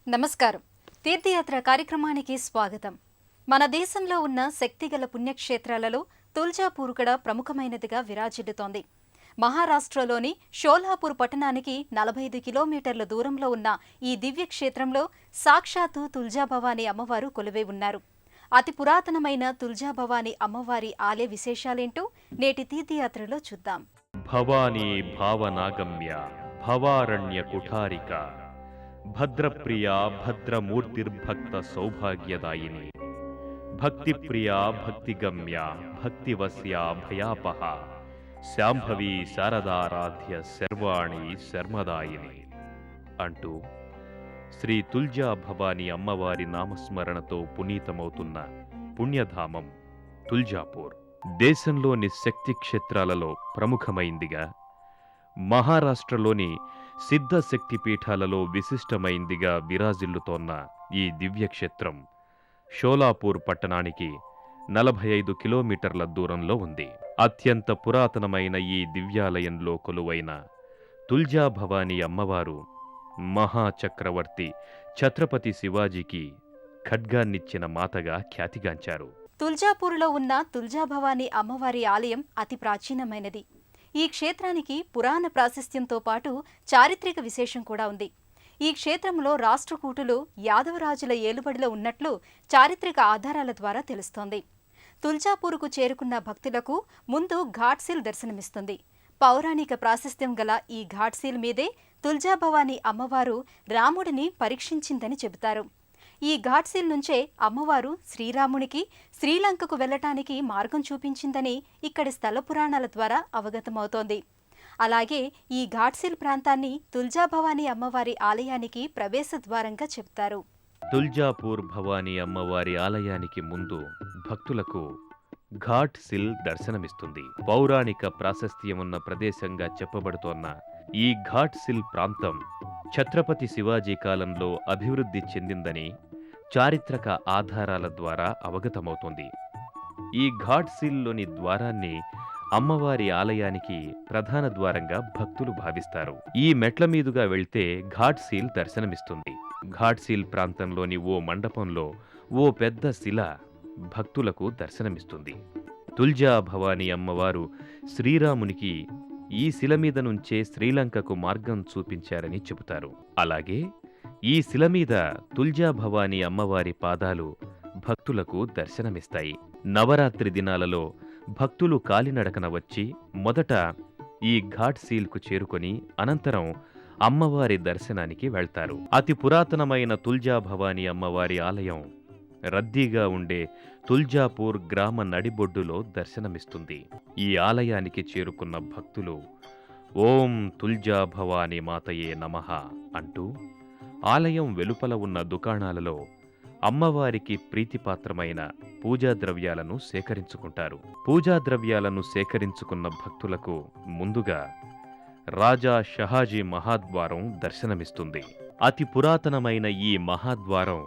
నమస్కారం. తీర్థయాత్ర కార్యక్రమానికి స్వాగతం. మన దేశంలో ఉన్న శక్తిగల పుణ్యక్షేత్రాలలో తుల్జాపూర్ కూడా ప్రముఖమైనదిగా విరాజిల్లుతోంది. మహారాష్ట్రలోని షోలాపూర్ పట్టణానికి 45 కిలోమీటర్ల దూరంలో ఉన్న ఈ దివ్యక్షేత్రంలో సాక్షాత్తు తుల్జాభవాని అమ్మవారు కొలువై ఉన్నారు. అతి పురాతనమైన తుల్జాభవాని అమ్మవారి ఆలయ విశేషాలేంటో నేటి తీర్థయాత్రలో చూద్దాం. భవానీ భావనాగమ్య భవారణ్య కుఠారిక భద్రప్రియా భద్రమూర్తిర్భక్త సౌభాగ్యదాయిని భక్తిప్రియా భక్తిగమ్య భక్తివస్య భయాపహ శాంభవి శారదారాధ్య శర్వాణి శర్మదాయిని అంటూ శ్రీ తుల్జా భవాని అమ్మవారి నామస్మరణతో పునీతమవుతున్న పుణ్యధామం తుల్జాపూర్ దేశంలోని శక్తి క్షేత్రాలలో ప్రముఖమైందిగా, మహారాష్ట్రలోని సిద్ధశక్తి పీఠాలలో విశిష్టమైందిగా విరాజిల్లుతోన్న ఈ దివ్యక్షేత్రం షోలాపూర్ పట్టణానికి 45 కిలోమీటర్ల దూరంలో ఉంది. అత్యంత పురాతనమైన ఈ దివ్యాలయంలో కొలువైన తుల్జా భవాని అమ్మవారు మహాచక్రవర్తి ఛత్రపతి శివాజీకి ఖడ్గాన్నిచ్చిన మాతగా ఖ్యాతిగాంచారు. తుల్జాపూర్లో ఉన్న తుల్జాభవాని అమ్మవారి ఆలయం అతి ప్రాచీనమైనది. ఈ క్షేత్రానికి పురాణ ప్రాశస్త్యంతో పాటు చారిత్రక విశేషం కూడా ఉంది. ఈ క్షేత్రంలో రాష్ట్రకూటులు యాదవరాజుల ఏలుబడిలో ఉన్నట్లు చారిత్రక ఆధారాల ద్వారా తెలుస్తోంది. తుల్జాపూర్కు చేరుకున్న భక్తులకు ముందు ఘాట్సీల్ దర్శనమిస్తుంది. పౌరాణిక ప్రాశస్త్యం గల ఈ ఘాట్సీల్ మీదే తుల్జాభవాని అమ్మవారు రాముడిని పరీక్షించిందని చెబుతారు. ఈ ఘాట్సీల్ నుంచే అమ్మవారు శ్రీరామునికి శ్రీలంకకు వెళ్లటానికి మార్గం చూపించిందని ఇక్కడి స్థల పురాణాల ద్వారా అవగతమవుతోంది. అలాగే ఈ ఘాట్సీల్ ప్రాంతాన్ని తుల్జాభవాని అమ్మవారి ఆలయానికి ప్రవేశ ద్వారంగా చెప్తారు. తుల్జాపూర్ భవాని అమ్మవారి ఆలయానికి ముందు భక్తులకు ఘాట్ సిల్ దర్శనమిస్తుంది. పౌరాణిక ప్రాశస్త్యమున్న ప్రదేశంగా చెప్పబడుతోన్న ఈ ఘాట్ సిల్ ప్రాంతం ఛత్రపతి శివాజీ కాలంలో అభివృద్ధి చెందిందని చారిత్రక ఆధారాల ద్వారా అవగతమవుతోంది. ఈ ఘాట్ సిల్లోని ద్వారాన్ని అమ్మవారి ఆలయానికి ప్రధాన ద్వారంగా భక్తులు భావిస్తారు. ఈ మెట్ల మీదుగా వెళ్తే ఘాట్ సీల్ దర్శనమిస్తుంది. ఘాట్ సీల్ ప్రాంతంలోని ఓ మండపంలో ఓ పెద్ద శిల భక్తులకు దర్శనమిస్తుంది. తుల్జా భవాని అమ్మవారు శ్రీరామునికి ఈ శిల మీద నుంచే శ్రీలంకకు మార్గం చూపించారని చెబుతారు. అలాగే ఈ శిల మీద తుల్జా భవాని అమ్మవారి పాదాలు భక్తులకు దర్శనమిస్తాయి. నవరాత్రి దినాలలో భక్తులు కాలినడకన వచ్చి మొదట ఈ ఘాట్ సీల్కు చేరుకొని అనంతరం అమ్మవారి దర్శనానికి వెళ్తారు. అతి పురాతనమైన తుల్జా భవాని అమ్మవారి ఆలయం రద్దీగా ఉండే తుల్జాపూర్ గ్రామ నడిబొడ్డులో దర్శనమిస్తుంది. ఈ ఆలయానికి చేరుకున్న భక్తులు ఓం తుల్జా భవాని మాతయే నమః అంటూ ఆలయం వెలుపల ఉన్న దుకాణాలలో అమ్మవారికి ప్రీతిపాత్రమైన పూజా ద్రవ్యాలను సేకరించుకుంటారు. పూజా ద్రవ్యాలను సేకరించుకున్న భక్తులకు ముందుగా రాజా షహాజీ మహాద్వారం దర్శనమిస్తుంది. అతి పురాతనమైన ఈ మహాద్వారం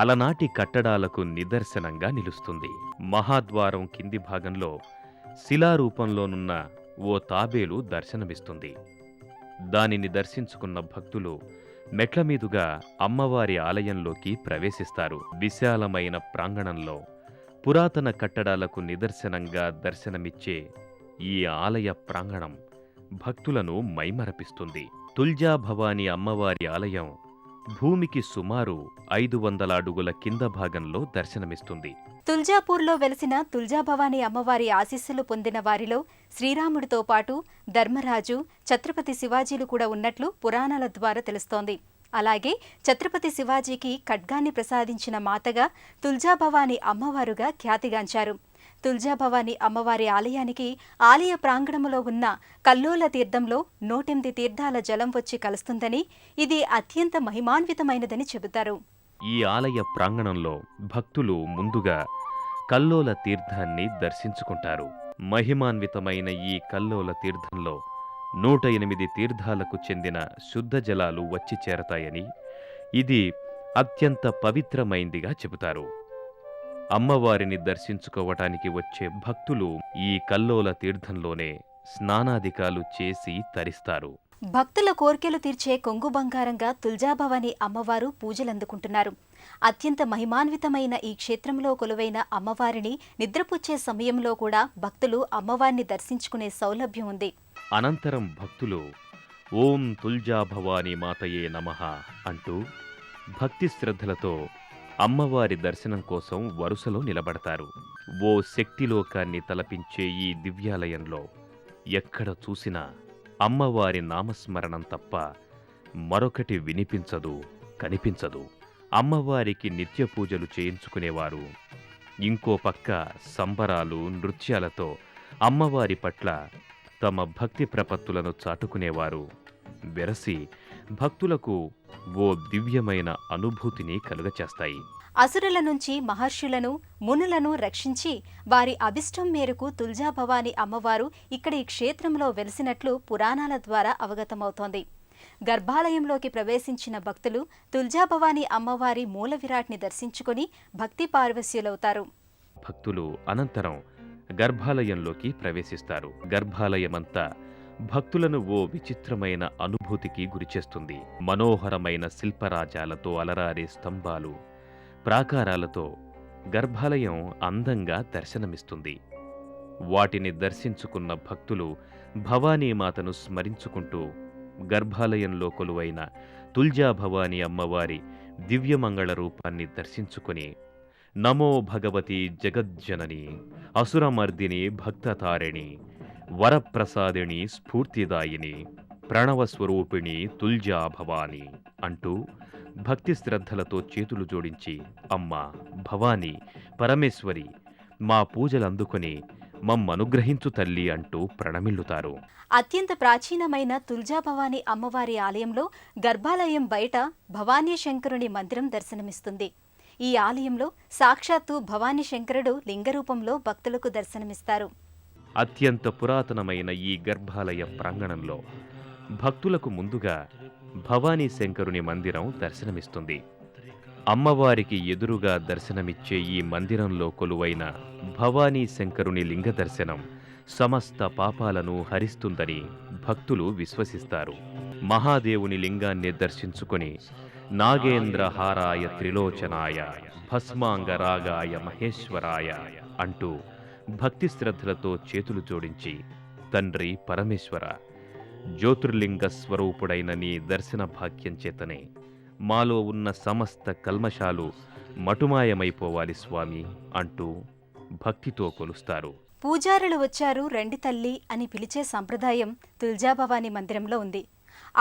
అలనాటి కట్టడాలకు నిదర్శనంగా నిలుస్తుంది. మహాద్వారం కింది భాగంలో శిలారూపంలోనున్న ఓ తాబేలు దర్శనమిస్తుంది. దానిని దర్శించుకున్న భక్తులు మెట్ల మీదుగా అమ్మవారి ఆలయంలోకి ప్రవేశిస్తారు. విశాలమైన ప్రాంగణంలో పురాతన కట్టడాలకు నిదర్శనంగా దర్శనమిచ్చే ఈ ఆలయ ప్రాంగణం భక్తులను మైమరపిస్తుంది. తుల్జా భవాని అమ్మవారి ఆలయం భూమికి సుమారు 500 అడుగుల కింద భాగంలో దర్శనమిస్తుంది. తుల్జాపూర్లో వెలిసిన తుల్జాభవాని అమ్మవారి ఆశీస్సులు పొందిన వారిలో శ్రీరాముడితో పాటు ధర్మరాజు, ఛత్రపతి శివాజీలు కూడా ఉన్నట్లు పురాణాల ద్వారా తెలుస్తోంది. అలాగే ఛత్రపతి శివాజీకి ఖడ్గాన్ని ప్రసాదించిన మాతగా తుల్జాభవాని అమ్మవారుగా ఖ్యాతిగాంచారు. తుల్జాభవాని అమ్మవారి ఆలయానికి ఆలయ ప్రాంగణంలో ఉన్న కల్లోల తీర్థంలో 108 తీర్థాల జలం వచ్చి కలుస్తుందని, ఇది అత్యంత మహిమాన్వితమైనదని చెబుతారు. ఈ ఆలయ ప్రాంగణంలో భక్తులు ముందుగా కల్లోల తీర్థాన్ని దర్శించుకుంటారు. మహిమాన్వితమైన ఈ కల్లోల తీర్థంలో 108 తీర్థాలకు చెందిన శుద్ధ జలాలు వచ్చి చేరతాయని, ఇది అత్యంత పవిత్రమైందిగా చెబుతారు. అమ్మవారిని దర్శించుకోవటానికి వచ్చే భక్తులు ఈ కల్లోల తీర్థంలోనే స్నానాదికాలు చేసి తరిస్తారు. భక్తుల కోర్కెలు తీర్చే కొంగు బంగారంగా తుల్జాభవాని అమ్మవారు పూజలందుకుంటున్నారు. అత్యంత మహిమాన్వితమైన ఈ క్షేత్రంలో కొలువైన అమ్మవారిని నిద్రపుచ్చే సమయంలో కూడా భక్తులు అమ్మవారిని దర్శించుకునే సౌలభ్యం ఉంది. అనంతరం భక్తులు ఓం తుల్జాభవాని మాతయే నమః అంటూ భక్తి శ్రద్ధలతో అమ్మవారి దర్శనం కోసం వరుసలో నిలబడతారు. ఓ శక్తిలోకాన్ని తలపించే ఈ దివ్యాలయంలో ఎక్కడ చూసినా అమ్మవారి నామస్మరణం తప్ప మరొకటి వినిపించదు, కనిపించదు. అమ్మవారికి నిత్య పూజలు చేయించుకునేవారు ఇంకో పక్క సంబరాలు, నృత్యాలతో అమ్మవారి పట్ల తమ భక్తి ప్రపత్తులను చాటుకునేవారు వెరసి భక్తులకు ఓ దివ్యమైన అనుభూతిని కలుగచేస్తాయి. అసురుల నుంచి మహర్షులను, మునులను రక్షించి వారి అభిష్టం మేరకు తుల్జాభవాని అమ్మవారు ఇక్కడ ఈ క్షేత్రంలో వెలిసినట్లు పురాణాల ద్వారా అవగతమవుతోంది. గర్భాలయంలోకి ప్రవేశించిన భక్తులు తుల్జాభవాని అమ్మవారి మూల విరాట్ని దర్శించుకుని భక్తి పారవశ్యులవుతారు. భక్తులు అనంతరం గర్భాలయంలోకి ప్రవేశిస్తారు. గర్భాలయమంతా భక్తులను ఓ విచిత్రమైన అనుభూతికి గురిచేస్తుంది. మనోహరమైన శిల్పరాజాలతో అలరారే స్తంభాలు, ప్రాకారాలతో గర్భాలయం అందంగా దర్శనమిస్తుంది. వాటిని దర్శించుకున్న భక్తులు భవానీమాతను స్మరించుకుంటూ గర్భాలయంలో కొలువైన తుల్జాభవాని అమ్మవారి దివ్యమంగళ రూపాన్ని దర్శించుకుని నమో భగవతి జగజ్జనని అసురమర్దిని భక్తతారిణి వరప్రసాదిని స్ఫూర్తిదాయిని ప్రణవస్వరూపిణి తుల్జాభవాని అంటూ భక్తి శ్రద్ధలతో చేతులు జోడించి అమ్మా భవానీ, పరమేశ్వరి, మా పూజలందుకొని మమ్మనుగ్రహించు తల్లి అంటూ ప్రణమిల్లుతారు. అత్యంత ప్రాచీనమైన తుల్జాభవాని అమ్మవారి ఆలయంలో గర్భాలయం బయట భవానీ శంకరుని మందిరం దర్శనమిస్తుంది. ఈ ఆలయంలో సాక్షాత్తు భవానీ శంకరుడు లింగరూపంలో భక్తులకు దర్శనమిస్తారు. అత్యంత పురాతనమైన ఈ గర్భాలయ ప్రాంగణంలో భక్తులకు ముందుగా భవానీ శంకరుని మందిరం దర్శనమిస్తుంది. అమ్మవారికి ఎదురుగా దర్శనమిచ్చే ఈ మందిరంలో కొలువైన భవానీ శంకరుని లింగ దర్శనం సమస్త పాపాలను హరిస్తుందని భక్తులు విశ్వసిస్తారు. మహాదేవుని లింగాన్ని దర్శించుకొని నాగేంద్రహారాయ త్రిలోచనాయ భస్మాంగరాగాయ మహేశ్వరాయ అంటూ భక్తి శ్రద్ధలతో చేతులు జోడించి తండ్రి పరమేశ్వర, జ్యోతిర్లింగ స్వరూపుడైన నీ దర్శన భాగ్యం చేతనే మాలో ఉన్న సమస్త కల్మషాలు మటుమాయమైపోవాలి స్వామి అంటూ భక్తితో కొలుస్తారు. పూజారులు వచ్చారు రండి తల్లి అని పిలిచే సంప్రదాయం తుల్జాభవాని మందిరంలో ఉంది.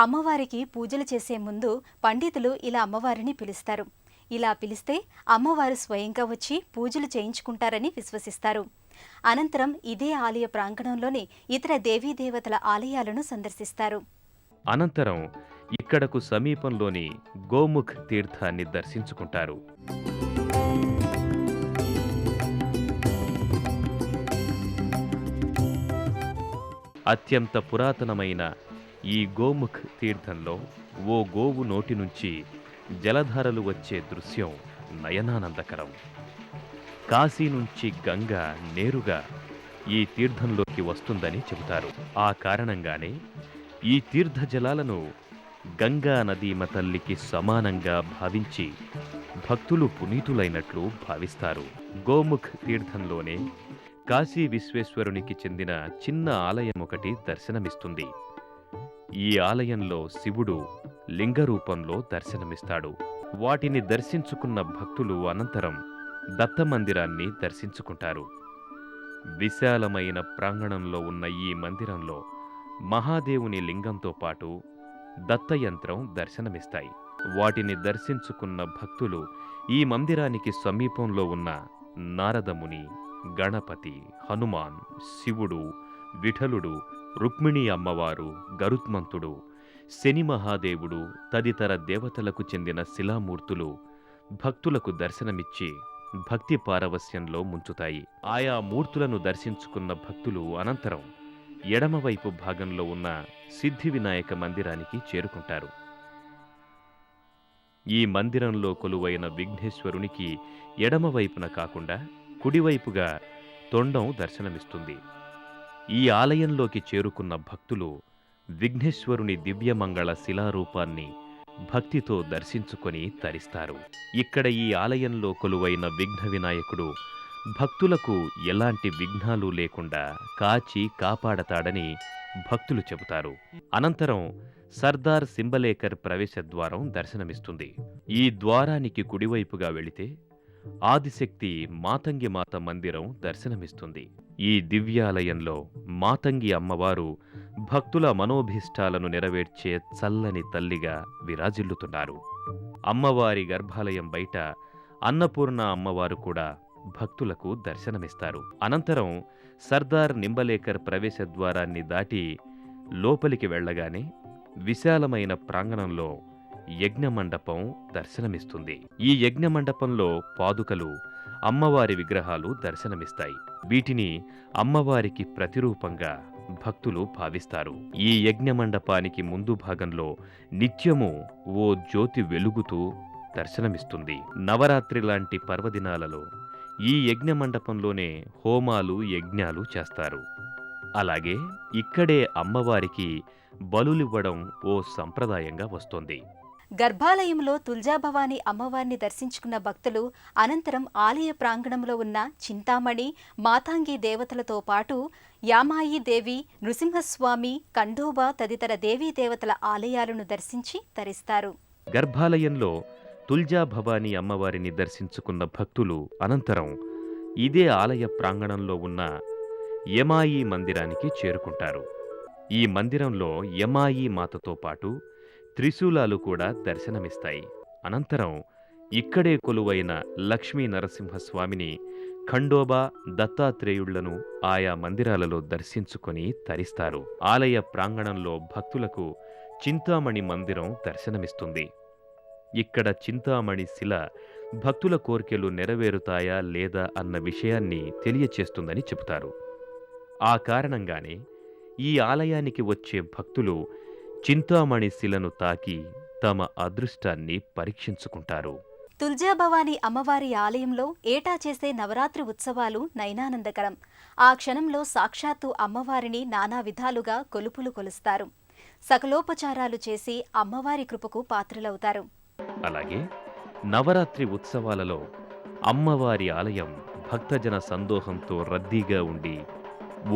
అమ్మవారికి పూజలు చేసే ముందు పండితులు ఇలా అమ్మవారిని పిలుస్తారు. ఇలా పిలిస్తే అమ్మవారు స్వయంగా వచ్చి పూజలు చేయించుకుంటారని విశ్వసిస్తారు. అనంతరం ఇదే ఆలయ ప్రాంగణంలోని ఇతర దేవీదేవతల ఆలయాలను సందర్శిస్తారు. అనంతరం ఇక్కడకు సమీపంలోని గోముఖ్ తీర్థాన్ని దర్శించుకుంటారు. అత్యంత పురాతనమైన ఈ గోముఖ్ తీర్థంలో ఓ గోవు నోటి నుంచి జలధారలు వచ్చే దృశ్యం నయనానందకరం. కాశీ నుంచి గంగ నేరుగా ఈ తీర్థంలోకి వస్తుందని చెబుతారు. ఆ కారణంగానే ఈ తీర్థ జలాలను గంగా నదీమ తల్లికి సమానంగా భావించి భక్తులు పునీతులైనట్లు భావిస్తారు. గోముఖ్ తీర్థంలోనే కాశీ విశ్వేశ్వరునికి చెందిన చిన్న ఆలయం ఒకటి దర్శనమిస్తుంది. ఈ ఆలయంలో శివుడు లింగరూపంలో దర్శనమిస్తాడు. వాటిని దర్శించుకున్న భక్తులు అనంతరం దత్తమందిరాన్ని దర్శించుకుంటారు. విశాలమైన ప్రాంగణంలో ఉన్న ఈ మందిరంలో మహాదేవుని లింగంతో పాటు దత్తయంత్రం దర్శనమిస్తాయి. వాటిని దర్శించుకున్న భక్తులు ఈ మందిరానికి సమీపంలో ఉన్న నారదముని, గణపతి, హనుమాన్, శివుడు, విఠలుడు, రుక్మిణీ అమ్మవారు, గరుత్మంతుడు, శని మహాదేవుడు తదితర దేవతలకు చెందిన శిలామూర్తులు భక్తులకు దర్శనమిచ్చి భక్తి పారవస్యంలో ముంచుతాయి. ఆయా మూర్తులను దర్శించుకున్న భక్తులు అనంతరం ఎడమవైపు భాగంలో ఉన్న సిద్ధి వినాయక మందిరానికి చేరుకుంటారు. ఈ మందిరంలో కొలువైన విఘ్నేశ్వరునికి ఎడమవైపున కాకుండా కుడివైపుగా తొండం దర్శనమిస్తుంది. ఈ ఆలయంలోకి చేరుకున్న భక్తులు విఘ్నేశ్వరుని దివ్యమంగళ శిలారూపాన్ని భక్తితో దర్శించుకొని తరిస్తారు. ఇక్కడ ఈ ఆలయంలో కొలువైన విఘ్న వినాయకుడు భక్తులకు ఎలాంటి విఘ్నాలు లేకుండా కాచి కాపాడతాడని భక్తులు చెబుతారు. అనంతరం సర్దార్ సింబలేకర్ ప్రవేశద్వారం దర్శనమిస్తుంది. ఈ ద్వారానికి కుడివైపుగా వెళితే ఆదిశక్తి మాతంగి మాత మందిరం దర్శనమిస్తుంది. ఈ దివ్యాలయంలో మాతంగి అమ్మవారు భక్తుల మనోభీష్టాలను నెరవేర్చే చల్లని తల్లిగా విరాజిల్లుతున్నారు. అమ్మవారి గర్భాలయం బయట అన్నపూర్ణ అమ్మవారు కూడా భక్తులకు దర్శనమిస్తారు. అనంతరం సర్దార్ నింబలేకర్ ప్రవేశద్వారాన్ని దాటి లోపలికి వెళ్లగానే విశాలమైన ప్రాంగణంలో యజ్ఞమండపం దర్శనమిస్తుంది. ఈ యజ్ఞమండపంలో పాదుకలు, అమ్మవారి విగ్రహాలు దర్శనమిస్తాయి. వీటిని అమ్మవారికి ప్రతిరూపంగా భక్తులు భావిస్తారు. ఈ యజ్ఞమండపానికి ముందు భాగంలో నిత్యము ఓ జ్యోతి వెలుగుతూ దర్శనమిస్తుంది. నవరాత్రి లాంటి పర్వదినాలలో ఈ యజ్ఞమండపంలోనే హోమాలు, యజ్ఞాలు చేస్తారు. అలాగే ఇక్కడే అమ్మవారికి బలులివ్వడం ఓ సంప్రదాయంగా వస్తోంది. గర్భాలయంలో తుల్జాభవాని అమ్మవారిని దర్శించుకున్న భక్తులు అనంతరం ఆలయ ప్రాంగణంలో ఉన్న చింతామణి, మాతాంగి దేవతలతో పాటు యామాయి దేవి, నృసింహస్వామి, ఖండోబా తదితర దేవీ దేవతల ఆలయాలను దర్శించి తరిస్తారు. గర్భాలయంలో తుల్జా భవాని అమ్మవారిని దర్శించుకున్న భక్తులు అనంతరం ఇదే ఆలయ ప్రాంగణంలో ఉన్న యమాయి మందిరానికి చేరుకుంటారు. ఈ మందిరంలో యమాయి మాతతో పాటు త్రిశూలాలు కూడా దర్శనమిస్తాయి. అనంతరం ఇక్కడే కొలువైన లక్ష్మీ నరసింహస్వామిని, ఖండోబా, దత్తాత్రేయుళ్లను ఆయా మందిరాలలో దర్శించుకొని తరిస్తారు. ఆలయ ప్రాంగణంలో భక్తులకు చింతామణి మందిరం దర్శనమిస్తుంది. ఇక్కడ చింతామణి శిల భక్తుల కోర్కెలు నెరవేరుతాయా లేదా అన్న విషయాన్ని తెలియచేస్తుందని చెబుతారు. ఆ కారణంగానే ఈ ఆలయానికి వచ్చే భక్తులు చింతామణి శిలను తాకి తమ అదృష్టాన్ని పరీక్షించుకుంటారు. తుల్జాభవాని అమ్మవారి ఆలయంలో ఏటా చేసే నవరాత్రి ఉత్సవాలు నయనానందకరం. ఆ క్షణంలో సాక్షాత్తు అమ్మవారిని నానా విధాలుగా కొలుపులు కొలుస్తారు. సకలోపచారాలు చేసి అమ్మవారి కృపకు పాత్రలవుతారు. అలాగే నవరాత్రి ఉత్సవాలలో అమ్మవారి ఆలయం భక్తజన సందోహంతో రద్దీగా ఉండి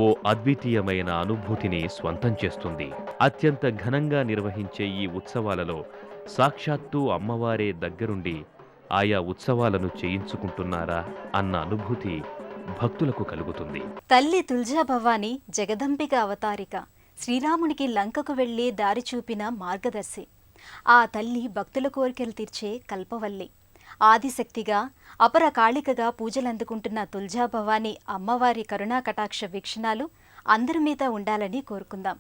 ఓ అద్వితీయమైన అనుభూతిని స్వంతం చేస్తుంది. అత్యంత ఘనంగా నిర్వహించే ఈ ఉత్సవాలలో సాక్షాత్తు అమ్మవారే దగ్గరుండి ఆయా ఉత్సవాలను చేయించుకుంటున్నారా అన్న అనుభూతి భక్తులకు కలుగుతుంది. తల్లి తుల్జాభవాని జగదంబిక అవతారిక, శ్రీరామునికి లంకకు వెళ్లి దారి చూపిన మార్గదర్శి. ఆ తల్లి భక్తుల కోరికలు తీర్చే కల్పవల్లి. ఆదిశక్తిగా, అపర కాళికగా పూజలందుకుంటున్న తుల్జాభవాని అమ్మవారి కరుణా కటాక్ష వీక్షణాలు అందరి మీద ఉండాలని కోరుకుందాం.